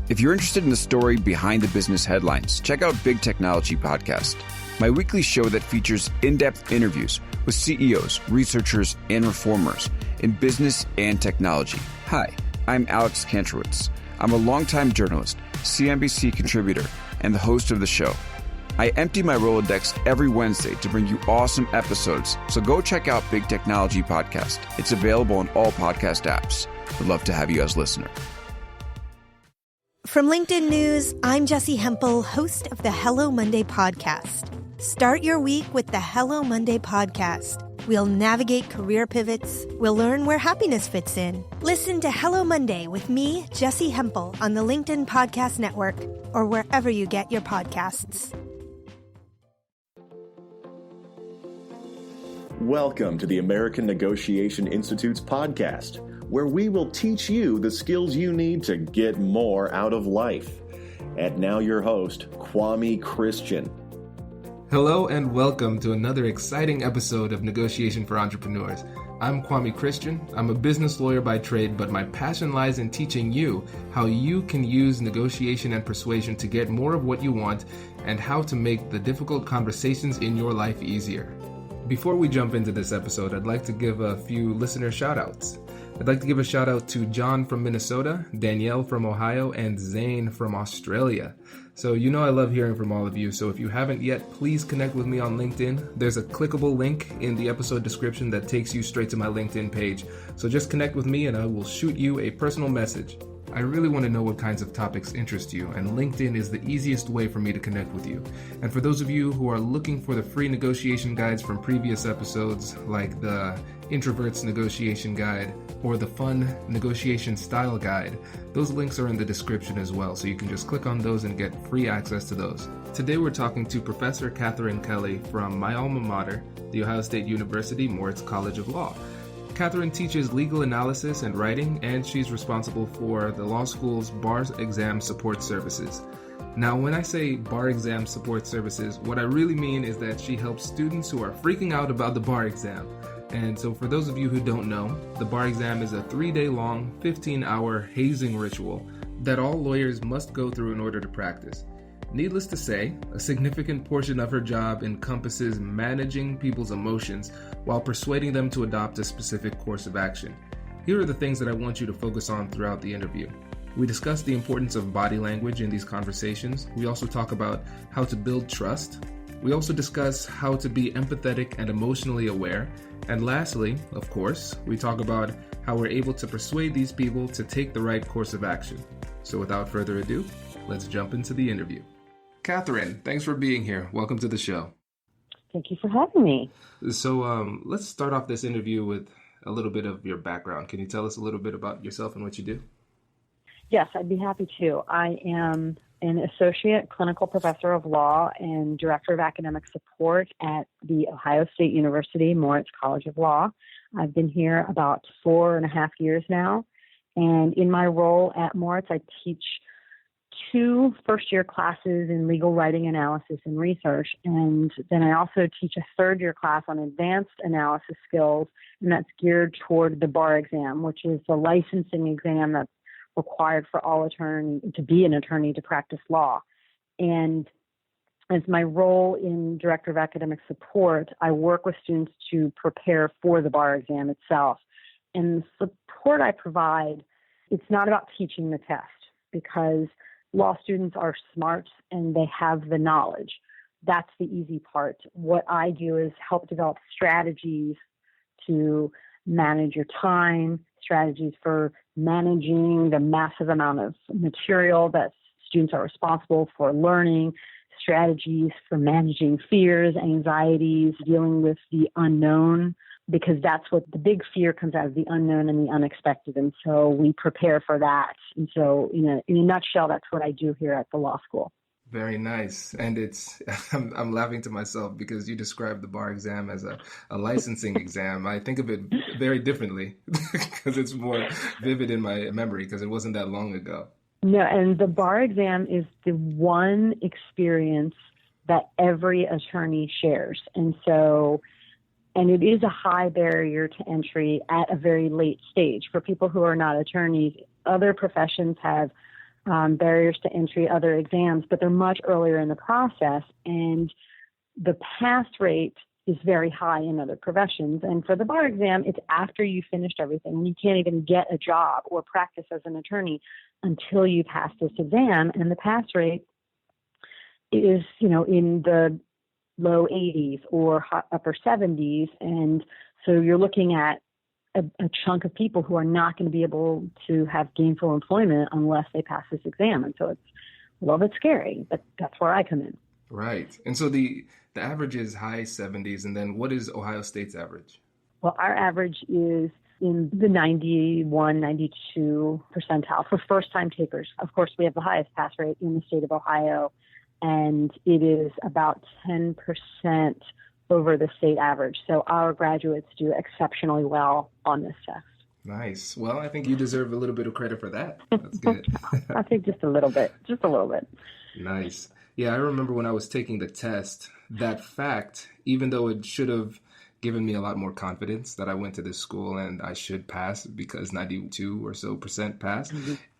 If you're interested in the story behind the business headlines, check out Big Technology Podcast, my weekly show that features in-depth interviews with CEOs, researchers, and reformers in business and technology. Hi, I'm Alex Kantrowitz. I'm a longtime journalist, CNBC contributor, and the host of the show. I empty my Rolodex every Wednesday to bring you awesome episodes, so go check out Big Technology Podcast. It's available on all podcast apps. Would love to have you as a listener. From LinkedIn News, I'm Jessie Hempel, host of the Hello Monday podcast. Start your week with the Hello Monday podcast. We'll navigate career pivots. We'll learn where happiness fits in. Listen to Hello Monday with me, Jessie Hempel, on the LinkedIn Podcast Network or wherever you get your podcasts. Welcome to the American Negotiation Institute's podcast, where we will teach you the skills you need to get more out of life. And now your host, Kwame Christian. Hello and welcome to another exciting episode of Negotiation for Entrepreneurs. I'm Kwame Christian. I'm a business lawyer by trade, but my passion lies in teaching you how you can use negotiation and persuasion to get more of what you want and how to make the difficult conversations in your life easier. Before we jump into this episode, I'd like to give a few listener shout-outs. I'd like to give a shout-out to John from Minnesota, Danielle from Ohio, and Zane from Australia. So you know I love hearing from all of you, so if you haven't yet, please connect with me on LinkedIn. There's a clickable link in the episode description that takes you straight to my LinkedIn page. So just connect with me and I will shoot you a personal message. I really want to know what kinds of topics interest you, and LinkedIn is the easiest way for me to connect with you. And for those of you who are looking for the free negotiation guides from previous episodes, like the Introvert's Negotiation Guide or the Fun Negotiation Style Guide, those links are in the description as well, so you can just click on those and get free access to those. Today we're talking to Professor Katherine Kelly from my alma mater, The Ohio State University Moritz College of Law. Katherine teaches legal analysis and writing, and she's responsible for the law school's bar exam support services. Now, when I say bar exam support services, what I really mean is that she helps students who are freaking out about the bar exam. And so for those of you who don't know, the bar exam is a 3-day-long, 15-hour hazing ritual that all lawyers must go through in order to practice. Needless to say, a significant portion of her job encompasses managing people's emotions while persuading them to adopt a specific course of action. Here are the things that I want you to focus on throughout the interview. We discuss the importance of body language in these conversations. We also talk about how to build trust. We also discuss how to be empathetic and emotionally aware. And lastly, of course, we talk about how we're able to persuade these people to take the right course of action. So without further ado, let's jump into the interview. Katherine, thanks for being here. Welcome to the show. Thank you for having me. So let's start off this interview with a little bit of your background. Can you tell us a little bit about yourself and what you do? Yes, I'd be happy to. I am an associate clinical professor of law and director of academic support at the Ohio State University Moritz College of Law. I've been here about 4.5 years now. And in my role at Moritz, I teach 2 first-year classes in legal writing analysis and research, and then I also teach a third-year class on advanced analysis skills, and that's geared toward the bar exam, which is the licensing exam that's required for all attorney to be an attorney to practice law. And as my role in director of academic support, I work with students to prepare for the bar exam itself. And the support I provide, it's not about teaching the test, because law students are smart and they have the knowledge. That's the easy part. What I do is help develop strategies to manage your time, strategies for managing the massive amount of material that students are responsible for learning, strategies for managing fears, anxieties, dealing with the unknown, because that's what the big fear comes out of, the unknown and the unexpected. And so we prepare for that. And so in a nutshell, that's what I do here at the law school. Very nice. And I'm laughing to myself because you described the bar exam as a licensing exam. I think of it very differently because it's more vivid in my memory because it wasn't that long ago. No, and the bar exam is the one experience that every attorney shares. And it is a high barrier to entry at a very late stage for people who are not attorneys. Other professions have barriers to entry, other exams, but they're much earlier in the process. And the pass rate is very high in other professions. And for the bar exam, it's after you finished everything. And you can't even get a job or practice as an attorney until you pass this exam. And the pass rate is, in the low 80s or upper 70s. And so you're looking at a chunk of people who are not going to be able to have gainful employment unless they pass this exam. And so it's a little bit scary, but that's where I come in. Right. And so the average is high 70s. And then what is Ohio State's average? Well, our average is in the 91, 92 percentile for first-time takers. Of course, we have the highest pass rate in the state of Ohio, and it is about 10% over the state average. So our graduates do exceptionally well on this test. Nice. Well, I think you deserve a little bit of credit for that. That's good. I think just a little bit. Nice. Yeah, I remember when I was taking the test, that fact, even though it should have given me a lot more confidence that I went to this school and I should pass because 92 or so percent passed,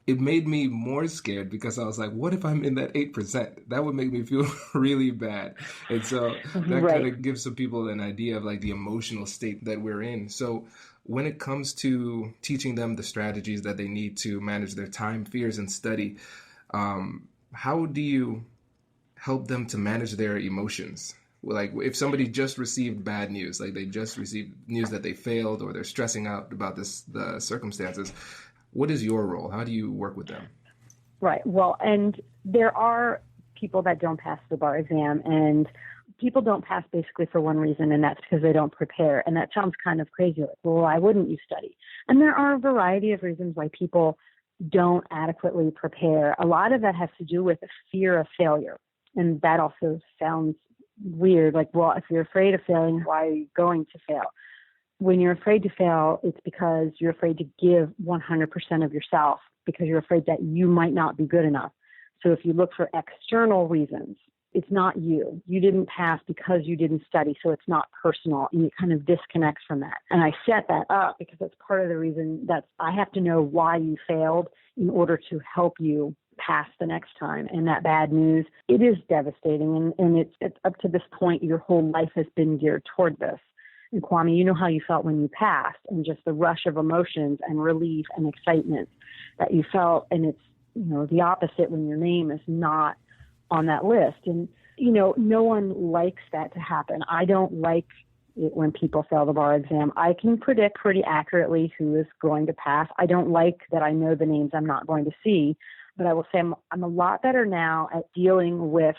it made me more scared because I was like, what if I'm in that 8%? That would make me feel really bad. And so that kind of gives some people an idea of like the emotional state that we're in. So when it comes to teaching them the strategies that they need to manage their time, fears, and study, how do you help them to manage their emotions? Like if somebody just received bad news, like they just received news that they failed or they're stressing out about the circumstances, what is your role? How do you work with them? Right. Well, and there are people that don't pass the bar exam, and people don't pass basically for one reason, and that's because they don't prepare. And that sounds kind of crazy. Like, well, why wouldn't you study? And there are a variety of reasons why people don't adequately prepare. A lot of that has to do with a fear of failure. And that also sounds weird. Like, well, if you're afraid of failing, why are you going to fail? When you're afraid to fail, it's because you're afraid to give 100% of yourself because you're afraid that you might not be good enough. So if you look for external reasons, it's not you. You didn't pass because you didn't study, so it's not personal, and it kind of disconnects from that. And I set that up because that's part of the reason that I have to know why you failed in order to help you pass the next time. And that bad news, it is devastating, and it's up to this point, your whole life has been geared toward this. And Kwame, you know how you felt when you passed and just the rush of emotions and relief and excitement that you felt. And it's, the opposite when your name is not on that list. And, no one likes that to happen. I don't like it when people fail the bar exam. I can predict pretty accurately who is going to pass. I don't like that I know the names I'm not going to see, but I will say I'm a lot better now at dealing with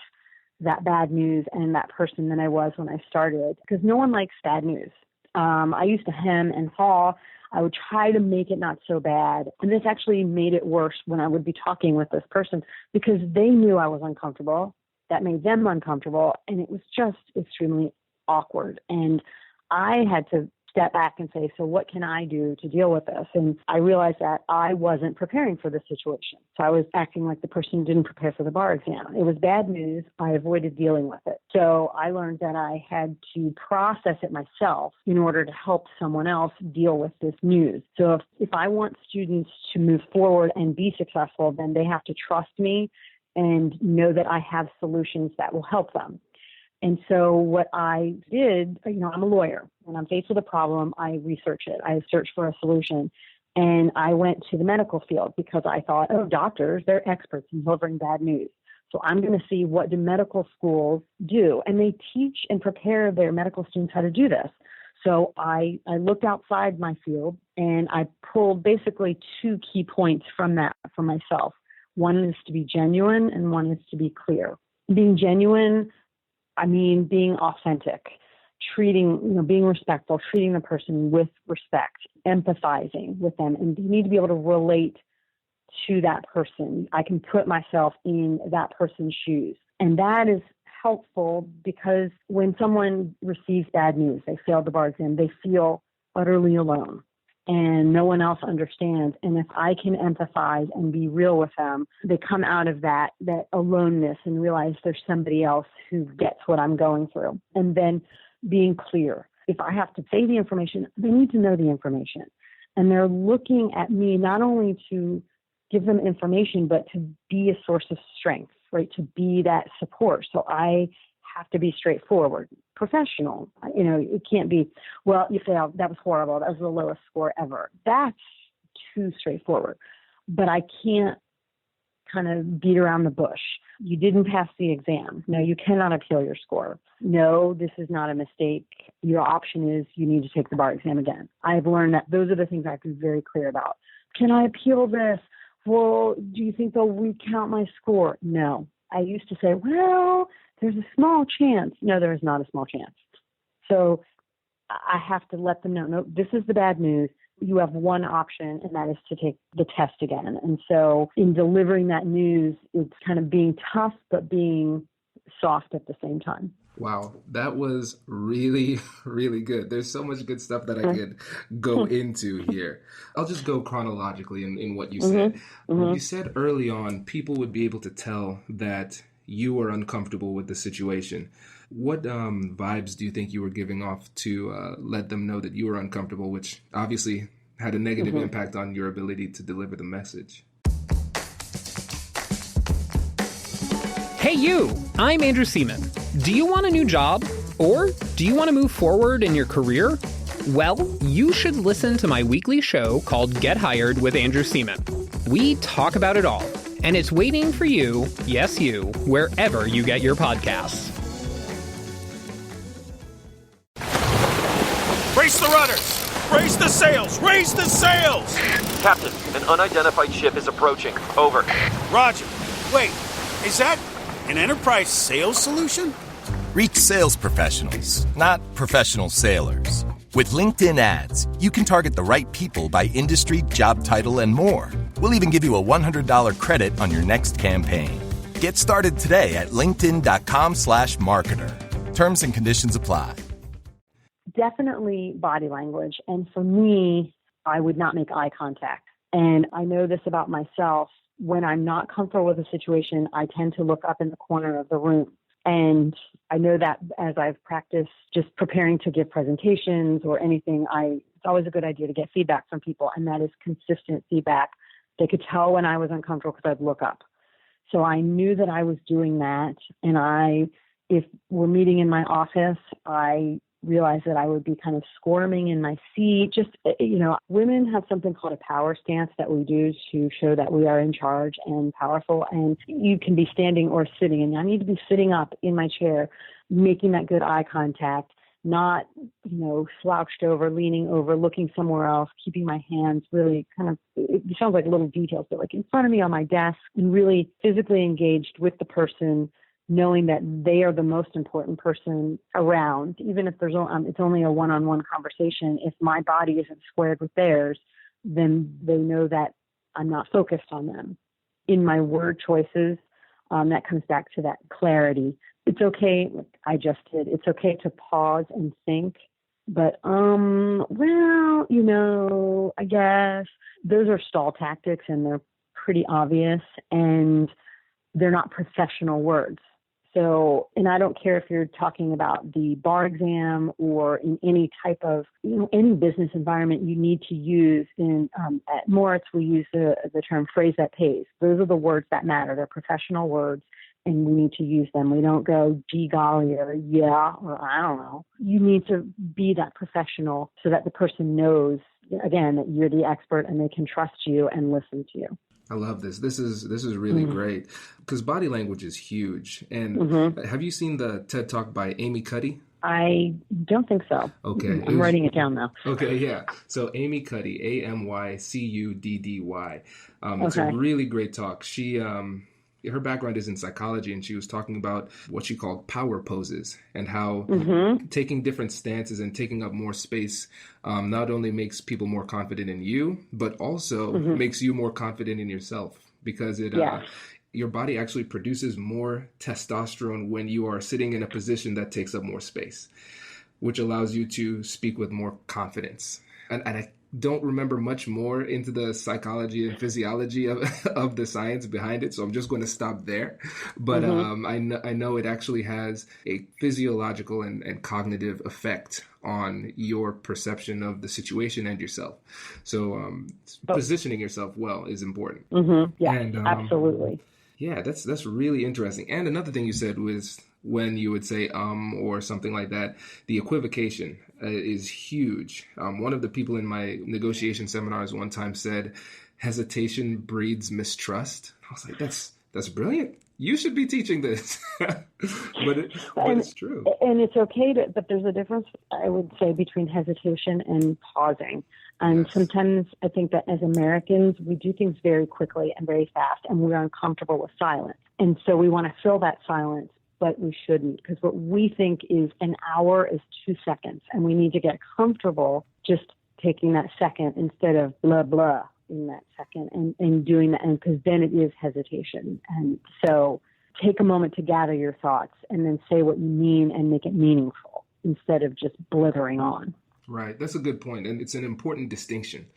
that bad news and that person than I was when I started, because no one likes bad news. I used to hem and haw. I would try to make it not so bad. And this actually made it worse when I would be talking with this person because they knew I was uncomfortable. That made them uncomfortable. And it was just extremely awkward. And I had to step back and say, so what can I do to deal with this? And I realized that I wasn't preparing for the situation. So I was acting like the person who didn't prepare for the bar exam. It was bad news. I avoided dealing with it. So I learned that I had to process it myself in order to help someone else deal with this news. So if I want students to move forward and be successful, then they have to trust me and know that I have solutions that will help them. And so what I did, I'm a lawyer. When I'm faced with a problem, I research it. I search for a solution. And I went to the medical field because I thought, doctors, they're experts in delivering bad news. So I'm going to see what do medical schools do. And they teach and prepare their medical students how to do this. So I looked outside my field and I pulled basically two key points from that for myself. One is to be genuine and one is to be clear. Being genuine, I mean, being authentic, being respectful, treating the person with respect, empathizing with them. And you need to be able to relate to that person. I can put myself in that person's shoes. And that is helpful because when someone receives bad news, they failed the bar exam, they feel utterly alone and no one else understands. And if I can empathize and be real with them, they come out of that aloneness and realize there's somebody else who gets what I'm going through. And then being clear. If I have to say the information, they need to know the information. And they're looking at me not only to give them information, but to be a source of strength, right? To be that support. So I have to be straightforward, professional. It can't be, well, you failed. That was horrible. That was the lowest score ever. That's too straightforward. But I can't kind of beat around the bush. You didn't pass the exam. No, you cannot appeal your score. No, this is not a mistake. Your option is you need to take the bar exam again. I've learned that those are the things I have to be very clear about. Can I appeal this? Well, do you think they'll recount my score? No. I used to say, well, there's a small chance. No, there is not a small chance. So I have to let them know, no, this is the bad news. You have one option, and that is to take the test again. And so in delivering that news, it's kind of being tough, but being soft at the same time. Wow, that was really, really good. There's so much good stuff that I could go into here. I'll just go chronologically in what you said. You said early on, people would be able to tell that you were uncomfortable with the situation. What vibes do you think you were giving off to let them know that you were uncomfortable, which obviously had a negative impact on your ability to deliver the message? Hey you, I'm Andrew Seaman. Do you want a new job? Or do you want to move forward in your career? Well, you should listen to my weekly show called Get Hired with Andrew Seaman. We talk about it all, and it's waiting for you, yes you, wherever you get your podcasts. Brace the rudders! Brace the sails! Raise the sails! Captain, an unidentified ship is approaching. Over. Roger. Wait, is that an enterprise sales solution? Reach sales professionals, not professional sailors. With LinkedIn ads, you can target the right people by industry, job title, and more. We'll even give you a $100 credit on your next campaign. Get started today at linkedin.com/marketer. Terms and conditions apply. Definitely body language. And for me, I would not make eye contact. And I know this about myself. When I'm not comfortable with a situation, I tend to look up in the corner of the room. And I know that as I've practiced just preparing to give presentations or anything, it's always a good idea to get feedback from people. And that is consistent feedback. They could tell when I was uncomfortable because I'd look up. So I knew that I was doing that. And if we're meeting in my office, I realized that I would be kind of squirming in my seat. Just, women have something called a power stance that we do to show that we are in charge and powerful. And you can be standing or sitting. And I need to be sitting up in my chair, making that good eye contact, not, slouched over, leaning over, looking somewhere else, keeping my hands really kind of, it sounds like little details, but like in front of me on my desk, and really physically engaged with the person, knowing that they are the most important person around, even if it's only a one-on-one conversation. If my body isn't squared with theirs, then they know that I'm not focused on them. In my word choices, that comes back to that clarity. It's okay, I just did. It's okay to pause and think, but, I guess those are stall tactics and they're pretty obvious and they're not professional words. So, and I don't care if you're talking about the bar exam or in any type of, any business environment you need to use. At Moritz, we use the term phrase that pays. Those are the words that matter. They're professional words and we need to use them. We don't go, gee golly, or yeah, or I don't know. You need to be that professional so that the person knows, again, that you're the expert and they can trust you and listen to you. I love this. This is really great because body language is huge. And have you seen the TED Talk by Amy Cuddy? I don't think so. Okay. I'm writing it down now. Okay, yeah. So Amy Cuddy, AMYCUDDY. It's a really great talk. She her background is in psychology, and she was talking about what she called power poses and how taking different stances and taking up more space not only makes people more confident in you, but also makes you more confident in yourself because your body actually produces more testosterone when you are sitting in a position that takes up more space, which allows you to speak with more confidence. And I don't remember much more into the psychology and physiology of the science behind it, so I'm just going to stop there. But I know it actually has a physiological and cognitive effect on your perception of the situation and yourself. So positioning yourself well is important. Yeah, and, absolutely. Yeah, that's really interesting. And another thing you said was when you would say or something like that, the equivocation is huge. One of the people in my negotiation seminars one time said, hesitation breeds mistrust. I was like, that's brilliant. You should be teaching this. but it's true. And it's okay but there's a difference, I would say, between hesitation and pausing. And sometimes I think that as Americans, we do things very quickly and very fast, and we're uncomfortable with silence. And so we want to fill that silence, but we shouldn't, because what we think is an hour is 2 seconds, and we need to get comfortable just taking that second instead of blah, blah in that second and doing that, and because then it is hesitation. And so take a moment to gather your thoughts and then say what you mean and make it meaningful instead of just blithering on. Right. That's a good point. And it's an important distinction,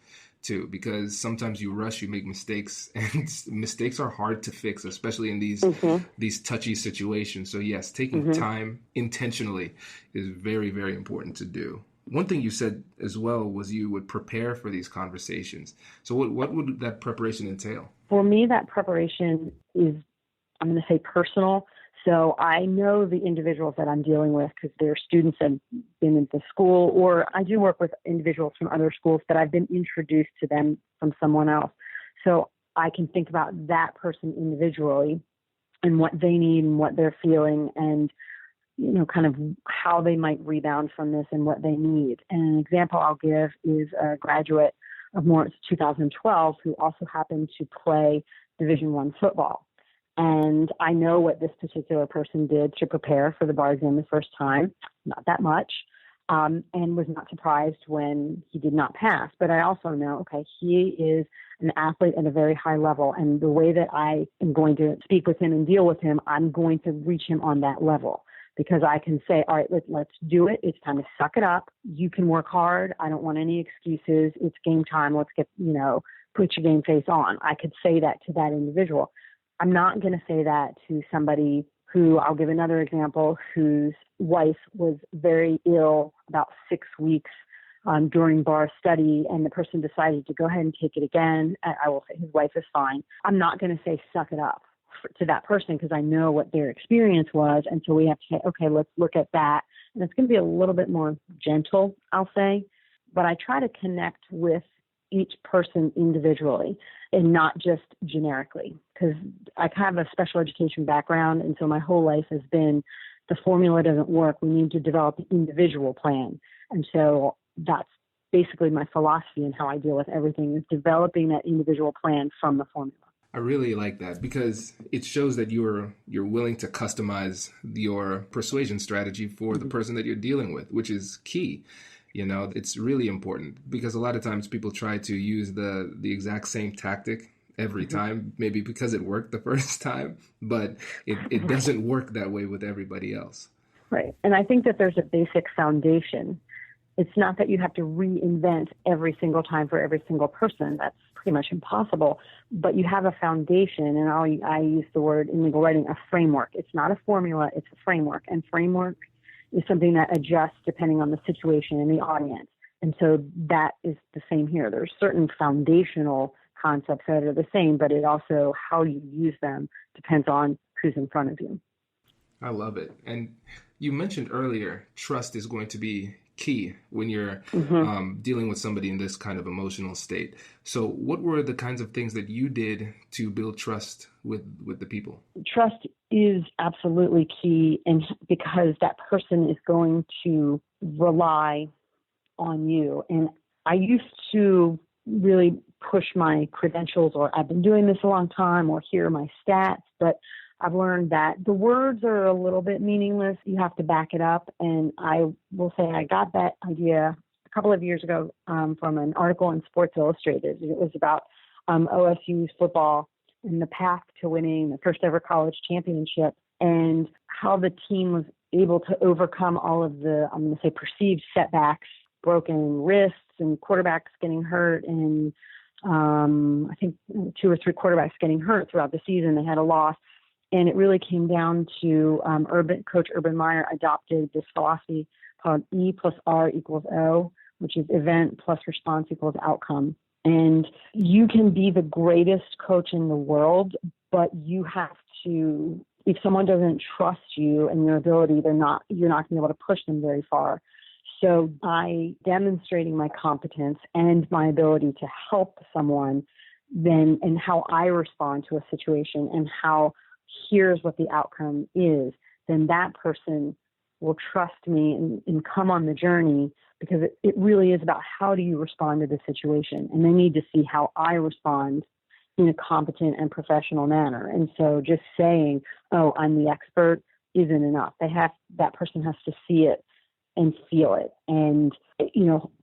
too, because sometimes you rush, you make mistakes, and mistakes are hard to fix, especially in these touchy situations. So, yes, taking time intentionally is very, very important to do. One thing you said as well was you would prepare for these conversations. So what would that preparation entail? For me, that preparation is, I'm going to say, personal. So I know the individuals that I'm dealing with because they're students that have been in the school, or I do work with individuals from other schools that I've been introduced to them from someone else. So I can think about that person individually and what they need and what they're feeling and, kind of how they might rebound from this and what they need. And an example I'll give is a graduate of Moritz 2012 who also happened to play Division I football. And I know what this particular person did to prepare for the bar exam the first time, not that much, and was not surprised when he did not pass. But I also know, okay, he is an athlete at a very high level, and the way that I am going to speak with him and deal with him, I'm going to reach him on that level because I can say, all right, let's do it. It's time to suck it up. You can work hard. I don't want any excuses. It's game time. Let's get, put your game face on. I could say that to that individual. I'm not going to say that to somebody who, I'll give another example, whose wife was very ill about 6 weeks during bar study, and the person decided to go ahead and take it again. I will say his wife is fine. I'm not going to say suck it up to that person because I know what their experience was. And so we have to say, okay, let's look at that. And it's going to be a little bit more gentle, I'll say. But I try to connect with each person individually and not just generically, because I have a special education background. And so my whole life has been the formula doesn't work. We need to develop an individual plan. And so that's basically my philosophy and how I deal with everything is developing that individual plan from the formula. I really like that because it shows that you're willing to customize your persuasion strategy for the person that you're dealing with, which is key. It's really important because a lot of times people try to use the exact same tactic every time, maybe because it worked the first time, but it doesn't work that way with everybody else. Right. And I think that there's a basic foundation. It's not that you have to reinvent every single time for every single person. That's pretty much impossible. But you have a foundation, and I use the word in legal writing, a framework. It's not a formula, it's a framework. And framework is something that adjusts depending on the situation and the audience. And so that is the same here. There's certain foundational concepts that are the same, but it also, how you use them depends on who's in front of you. I love it. And you mentioned earlier, trust is going to be key when you're dealing with somebody in this kind of emotional state. So what were the kinds of things that you did to build trust with the people? Trust is absolutely key, and because that person is going to rely on you. And I used to really push my credentials, or I've been doing this a long time, or here are my stats, but I've learned that the words are a little bit meaningless. You have to back it up. And I will say I got that idea a couple of years ago from an article in Sports Illustrated. It was about OSU's football and the path to winning the first ever college championship and how the team was able to overcome all of the, I'm going to say, perceived setbacks broken wrists and quarterbacks getting hurt, and I think 2 or 3 quarterbacks getting hurt throughout the season. They had a loss. And it really came down to Coach Urban Meyer adopted this philosophy called E plus R equals O, which is event plus response equals outcome. And you can be the greatest coach in the world, but you have to, if someone doesn't trust you and your ability, you're not going to be able to push them very far. So by demonstrating my competence and my ability to help someone, then, and how I respond to a situation and how here's what the outcome is, then that person will trust me and come on the journey, because it really is about how do you respond to the situation. And they need to see how I respond in a competent and professional manner. And so just saying, oh, I'm the expert isn't enough. That person has to see it and feel it. And,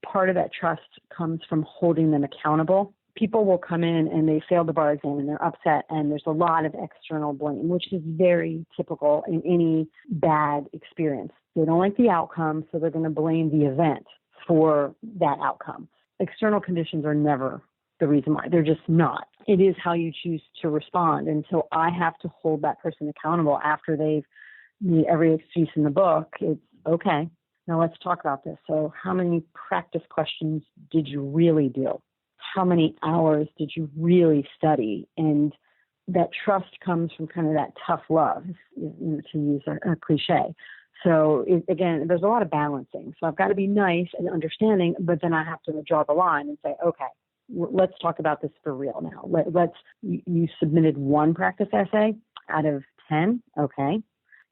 part of that trust comes from holding them accountable. People will come in and they failed the bar exam and they're upset, and there's a lot of external blame, which is very typical in any bad experience. They don't like the outcome, so they're going to blame the event for that outcome. External conditions are never the reason why. They're just not. It is how you choose to respond. And so I have to hold that person accountable after they've made every excuse in the book. It's okay. Now let's talk about this. So how many practice questions did you really do? How many hours did you really study? And that trust comes from kind of that tough love, to use a cliche. So again, there's a lot of balancing. So I've got to be nice and understanding, but then I have to draw the line and say, okay, let's talk about this for real now. You submitted 1 practice essay out of 10. Okay.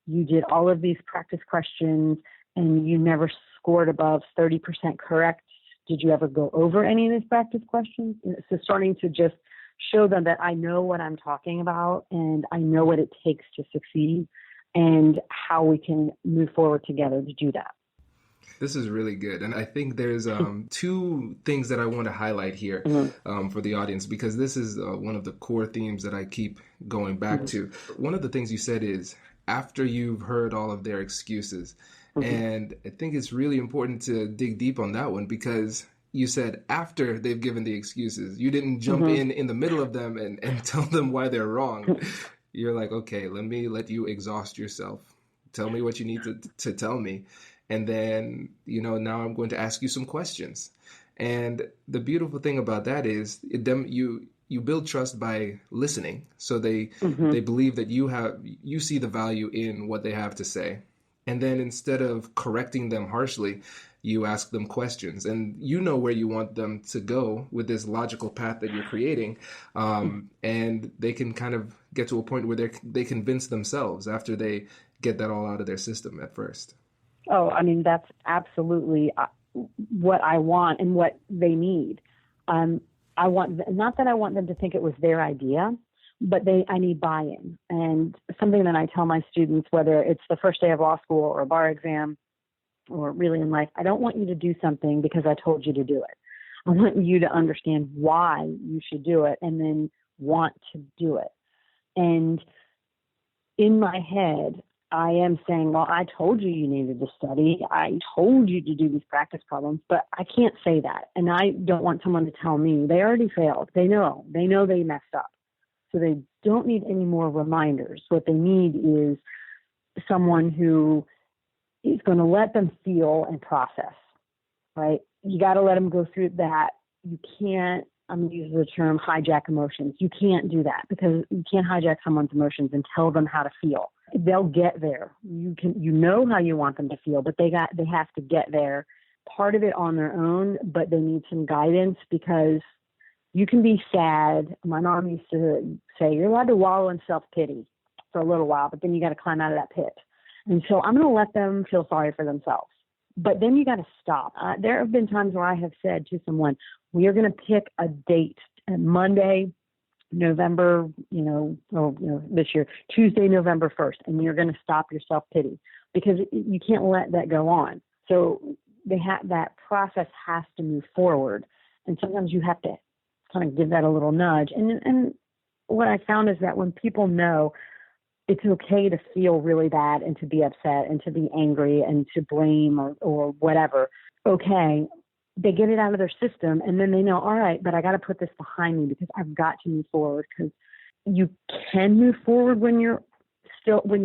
You did all of these practice questions and you never scored above 30% correct. Did you ever go over any of these practice questions? So starting to just show them that I know what I'm talking about and I know what it takes to succeed and how we can move forward together to do that. This is really good. And I think there's 2 things that I want to highlight here for the audience, because this is one of the core themes that I keep going back to. One of the things you said is after you've heard all of their excuses. And I think it's really important to dig deep on that one, because you said after they've given the excuses, you didn't jump in the middle of them and tell them why they're wrong. You're like, okay, let me let you exhaust yourself. Tell me what you need to tell me. And then, now I'm going to ask you some questions. And the beautiful thing about that is you build trust by listening. So they believe that you see the value in what they have to say. And then instead of correcting them harshly, you ask them questions, and you know where you want them to go with this logical path that you're creating. And they can kind of get to a point where they convince themselves after they get that all out of their system at first. Oh, I mean, that's absolutely what I want and what they need. I want, not that I want them to think it was their idea, but I need buy-in. And something that I tell my students, whether it's the first day of law school or a bar exam or really in life, I don't want you to do something because I told you to do it. I want you to understand why you should do it and then want to do it. And in my head, I am saying, well, I told you needed to study. I told you to do these practice problems, but I can't say that. And I don't want someone to tell me they already failed. They know they messed up. So they don't need any more reminders. What they need is someone who is going to let them feel and process, right? You got to let them go through that. You can't, I'm going to use the term hijack emotions. You can't do that because you can't hijack someone's emotions and tell them how to feel. They'll get there. You know how you want them to feel, but they have to get there. Part of it on their own, but they need some guidance because you can be sad. My mom used to say, you're allowed to wallow in self-pity for a little while, but then you got to climb out of that pit. And so I'm going to let them feel sorry for themselves. But then you got to stop. There have been times where I have said to someone, we are going to pick a date, Monday, November, this year, Tuesday, November 1st, and you're going to stop your self-pity because you can't let that go on. So that process has to move forward. And sometimes you have to kind of give that a little nudge. And what I found is that when people know it's okay to feel really bad and to be upset and to be angry and to blame or whatever, okay, they get it out of their system, and then they know, all right, but I got to put this behind me because I've got to move forward. Because you can move forward when you're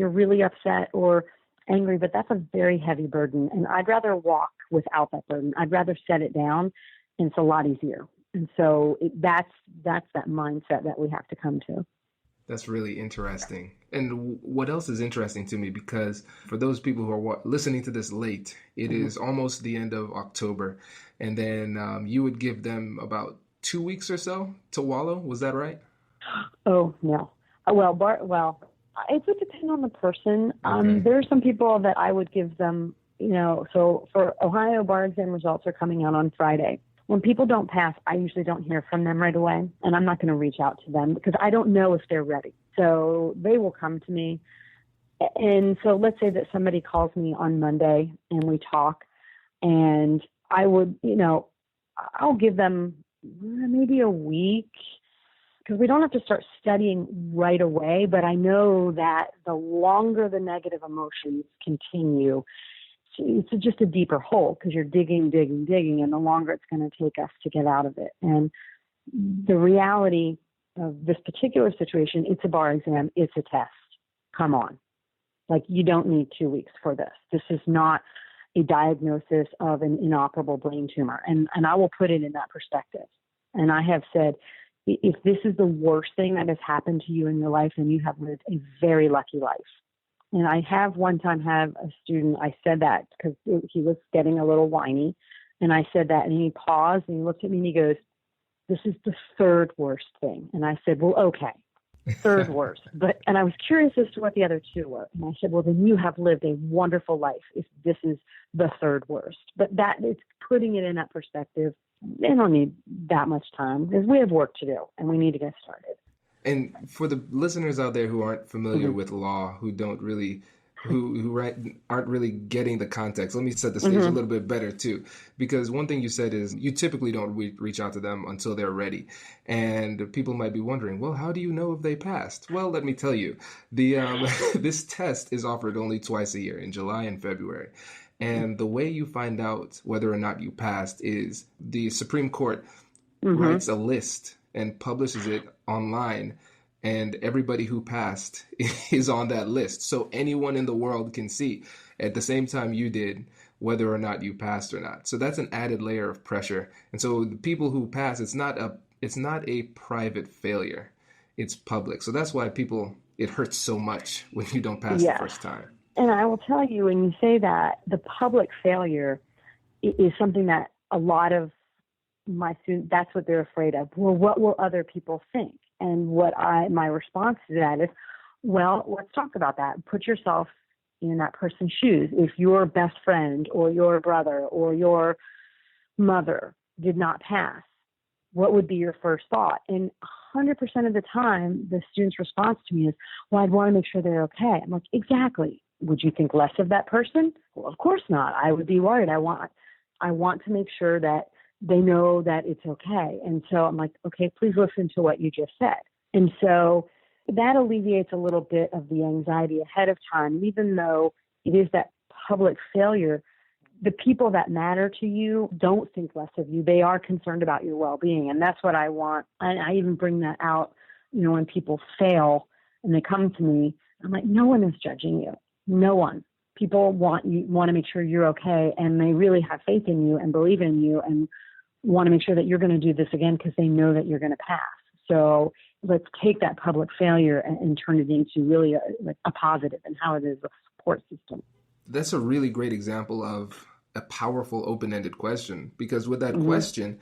really upset or angry, but that's a very heavy burden. And I'd rather walk without that burden. I'd rather set it down, and it's a lot easier. And so that's that mindset that we have to come to. That's really interesting. And what else is interesting to me, because for those people who are listening to this late, it is almost the end of October. And then you would give them about 2 weeks or so to wallow. Was that right? Oh, no. Well, it would depend on the person. Okay. There are some people that I would give them, so for Ohio, bar exam results are coming out on Friday. When people don't pass, I usually don't hear from them right away, and I'm not going to reach out to them because I don't know if they're ready. So they will come to me. And so let's say that somebody calls me on Monday and we talk, and I would, I'll give them maybe a week, because we don't have to start studying right away, but I know that the longer the negative emotions continue, it's just a deeper hole because you're digging, and the longer it's going to take us to get out of it. And the reality of this particular situation, it's a bar exam, it's a test. Come on. Like, you don't need 2 weeks for this. This is not a diagnosis of an inoperable brain tumor. And I will put it in that perspective. And I have said, if this is the worst thing that has happened to you in your life, then you have lived a very lucky life. And I have one time had a student, I said that because he was getting a little whiny. And I said that, and he paused and he looked at me and he goes, "This is the third worst thing." And I said, "Well, okay, third worst." And I was curious as to what the other two were. And I said, "Well, then you have lived a wonderful life if this is the third worst." But that is putting it in that perspective. They don't need that much time because we have work to do and we need to get started. And for the listeners out there who aren't familiar with law, who don't really, who aren't really getting the context, let me set the stage a little bit better too. Because one thing you said is you typically don't reach out to them until they're ready. And people might be wondering, well, how do you know if they passed? Well, let me tell you, this test is offered only twice a year, in July and February. And the way you find out whether or not you passed is the Supreme Court writes a list and publishes it online, and everybody who passed is on that list. So anyone in the world can see at the same time you did whether or not you passed or not. So that's an added layer of pressure. And so the people who pass, it's not a private failure. It's public. So that's why it hurts so much when you don't pass the first time. And I will tell you, when you say that, the public failure is something that a lot of my students, that's what they're afraid of. Well, what will other people think? And my response to that is, well, let's talk about that. Put yourself in that person's shoes. If your best friend or your brother or your mother did not pass, what would be your first thought? And 100% of the time, the student's response to me is, well, I'd want to make sure they're okay. I'm like, exactly. Would you think less of that person? Well, of course not. I would be worried. I want to make sure that they know that it's okay. And so I'm like, okay, please listen to what you just said. And so that alleviates a little bit of the anxiety ahead of time. Even though it is that public failure, the people that matter to you don't think less of you. They are concerned about your well-being. And that's what I want. And I even bring that out, when people fail and they come to me, I'm like, no one is judging you. No one. People want to make sure you're okay. And they really have faith in you and believe in you and want to make sure that you're going to do this again because they know that you're going to pass. So let's take that public failure and turn it into really a positive and how it is a support system. That's a really great example of a powerful open-ended question, because with that question,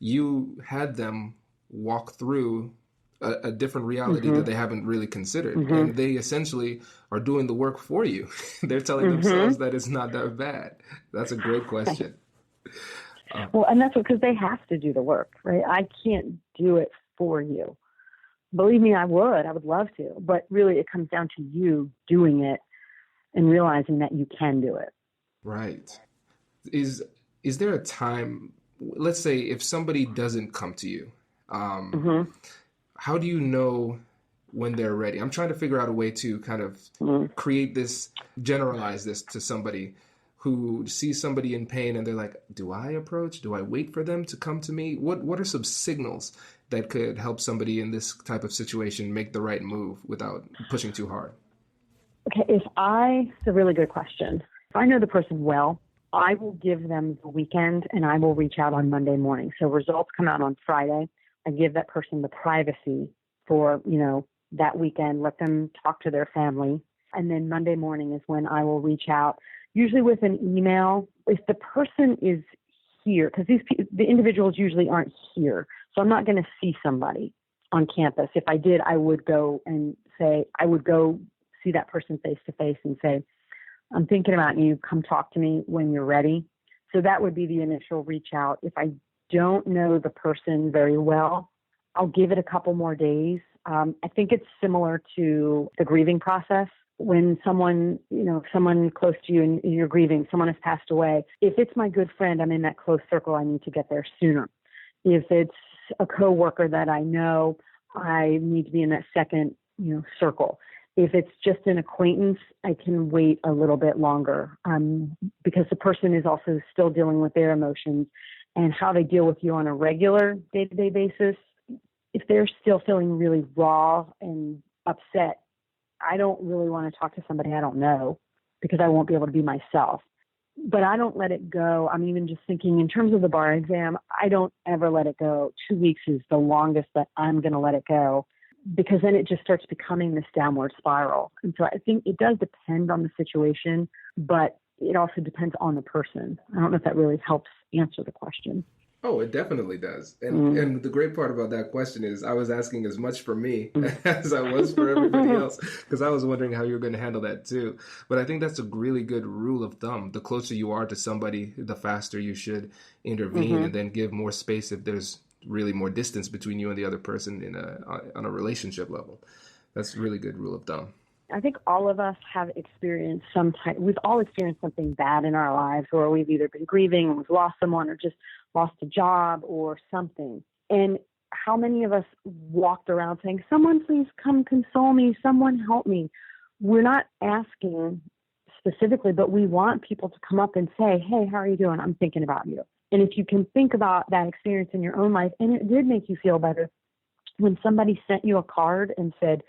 you had them walk through a different reality that they haven't really considered. And they essentially are doing the work for you. They're telling themselves that it's not that bad. That's a great question. Well, and that's because they have to do the work, right? I can't do it for you. Believe me, I would love to, but really it comes down to you doing it and realizing that you can do it. Right. Is there a time, let's say if somebody doesn't come to you, how do you know when they're ready? I'm trying to figure out a way to kind of generalize this to somebody who sees somebody in pain and they're like, do I approach? Do I wait for them to come to me? What are some signals that could help somebody in this type of situation make the right move without pushing too hard? Okay, it's a really good question. If I know the person well, I will give them the weekend and I will reach out on Monday morning. So results come out on Friday. I give that person the privacy for, that weekend, let them talk to their family. And then Monday morning is when I will reach out, usually with an email. If the person is here, because the individuals usually aren't here, so I'm not going to see somebody on campus. If I did, I would go see that person face to face and say, I'm thinking about you, come talk to me when you're ready. So that would be the initial reach out. If I don't know the person very well, I'll give it a couple more days. I think it's similar to the grieving process. When someone close to you and you're grieving, someone has passed away. If it's my good friend, I'm in that close circle, I need to get there sooner. If it's a coworker that I know, I need to be in that second, circle. If it's just an acquaintance, I can wait a little bit longer because the person is also still dealing with their emotions and how they deal with you on a regular day-to-day basis. If they're still feeling really raw and upset, I don't really want to talk to somebody I don't know because I won't be able to be myself. But I don't let it go. I'm even just thinking in terms of the bar exam, I don't ever let it go. 2 weeks is the longest that I'm going to let it go because then it just starts becoming this downward spiral. And so I think it does depend on the situation, but it also depends on the person. I don't know if that really helps answer the question. Oh, it definitely does. And the great part about that question is I was asking as much for me as I was for everybody else because I was wondering how you were going to handle that too. But I think that's a really good rule of thumb. The closer you are to somebody, the faster you should intervene and then give more space if there's really more distance between you and the other person on a relationship level. That's a really good rule of thumb. I think all of us have experienced we've all experienced something bad in our lives, or we've either been grieving or we've lost someone or just lost a job or something. And how many of us walked around saying, someone please come console me, someone help me. We're not asking specifically, but we want people to come up and say, hey, how are you doing? I'm thinking about you. And if you can think about that experience in your own life, and it did make you feel better when somebody sent you a card and said,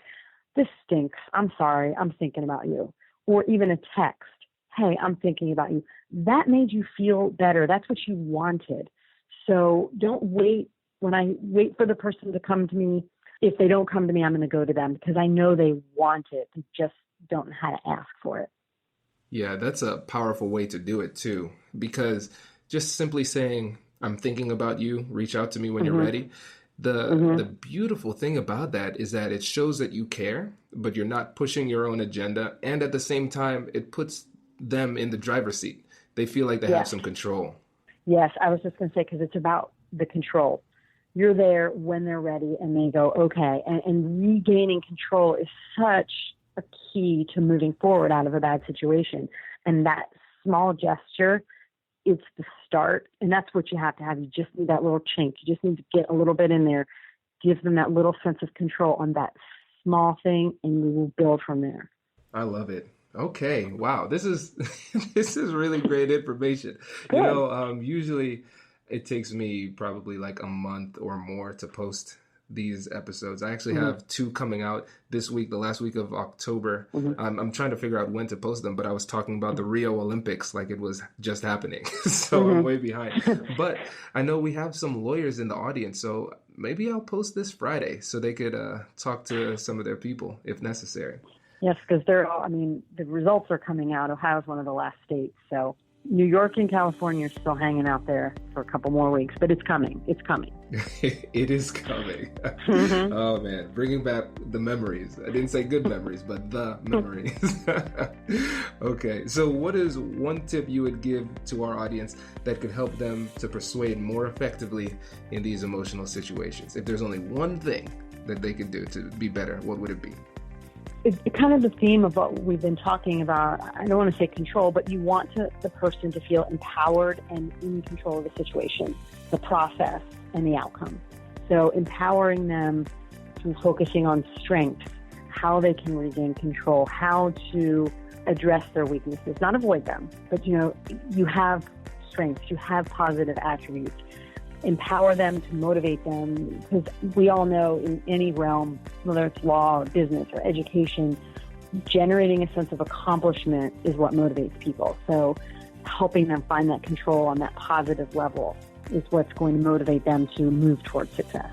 this stinks, I'm sorry, I'm thinking about you. Or even a text, hey, I'm thinking about you. That made you feel better. That's what you wanted. So don't wait. When I wait for the person to come to me, if they don't come to me, I'm going to go to them because I know they want it. They just don't know how to ask for it. Yeah, that's a powerful way to do it too, because just simply saying, I'm thinking about you, reach out to me when you're ready. The beautiful thing about that is that it shows that you care, but you're not pushing your own agenda. And at the same time, it puts them in the driver's seat. They feel like they have some control. Yes, I was just going to say, because it's about the control. You're there when they're ready and they go, okay. And regaining control is such a key to moving forward out of a bad situation. And that small gesture, it's the start. And that's what you have to have. You just need that little chink. You just need to get a little bit in there, give them that little sense of control on that small thing, and we will build from there. I love it. Okay. Wow. This is really great information. Good. You know, usually it takes me probably like a month or more to post these episodes. I actually have 2 coming out this week, the last week of October. I'm trying to figure out when to post them, but I was talking about the Rio Olympics like it was just happening. So I'm way behind. But I know we have some lawyers in the audience, so maybe I'll post this Friday so they could talk to some of their people if necessary. Yes, because the results are coming out. Ohio is one of the last states, so New York and California are still hanging out there for a couple more weeks, but it's coming. It's coming. It is coming. Oh, man. Bringing back the memories. I didn't say good memories, but the memories. Okay. So what is one tip you would give to our audience that could help them to persuade more effectively in these emotional situations? If there's only one thing that they could do to be better, what would it be? It's kind of the theme of what we've been talking about. I don't want to say control, but you want the person to feel empowered and in control of the situation, the process, and the outcome. So empowering them through focusing on strengths, how they can regain control, how to address their weaknesses, not avoid them, but you have strengths, you have positive attributes. Empower them, to motivate them, because we all know in any realm, whether it's law or business or education, generating a sense of accomplishment is what motivates people. So helping them find that control on that positive level is what's going to motivate them to move towards success.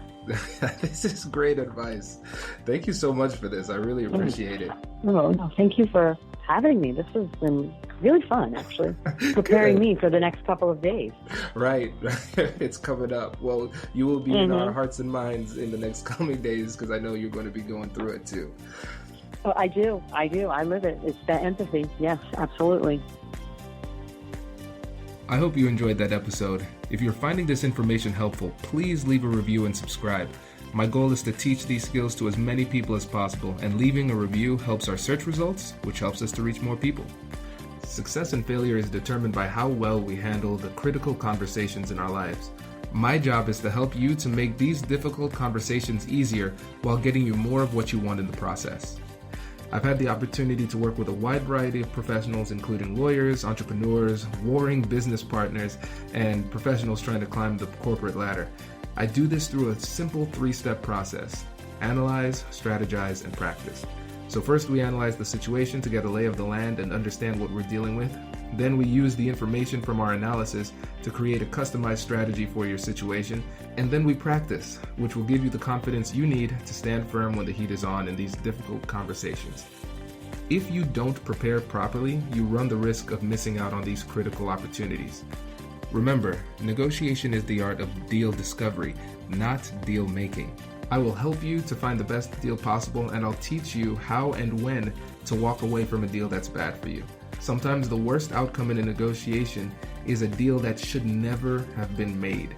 This is great advice. Thank you so much for this. I really appreciate it. Oh, no, thank you for having me. This has been really fun, actually, preparing me for the next couple of days. Right. It's coming up. Well, you will be in our hearts and minds in the next coming days, because I know you're going to be going through it too. Oh, I do. I live it. It's that empathy. Yes, absolutely. I hope you enjoyed that episode. If you're finding this information helpful, please leave a review and subscribe. My goal is to teach these skills to as many people as possible, and leaving a review helps our search results, which helps us to reach more people. Success and failure is determined by how well we handle the critical conversations in our lives. My job is to help you to make these difficult conversations easier while getting you more of what you want in the process. I've had the opportunity to work with a wide variety of professionals, including lawyers, entrepreneurs, warring business partners, and professionals trying to climb the corporate ladder. I do this through a simple 3-step process: analyze, strategize, and practice. So first we analyze the situation to get a lay of the land and understand what we're dealing with. Then we use the information from our analysis to create a customized strategy for your situation. And then we practice, which will give you the confidence you need to stand firm when the heat is on in these difficult conversations. If you don't prepare properly, you run the risk of missing out on these critical opportunities. Remember, negotiation is the art of deal discovery, not deal making. I will help you to find the best deal possible, and I'll teach you how and when to walk away from a deal that's bad for you. Sometimes the worst outcome in a negotiation is a deal that should never have been made.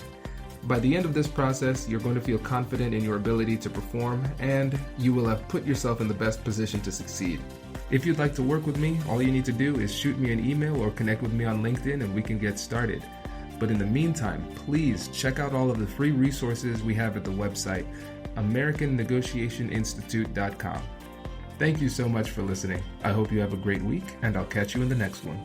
By the end of this process, you're going to feel confident in your ability to perform, and you will have put yourself in the best position to succeed. If you'd like to work with me, all you need to do is shoot me an email or connect with me on LinkedIn and we can get started. But in the meantime, please check out all of the free resources we have at the website, AmericanNegotiationInstitute.com. Thank you so much for listening. I hope you have a great week, and I'll catch you in the next one.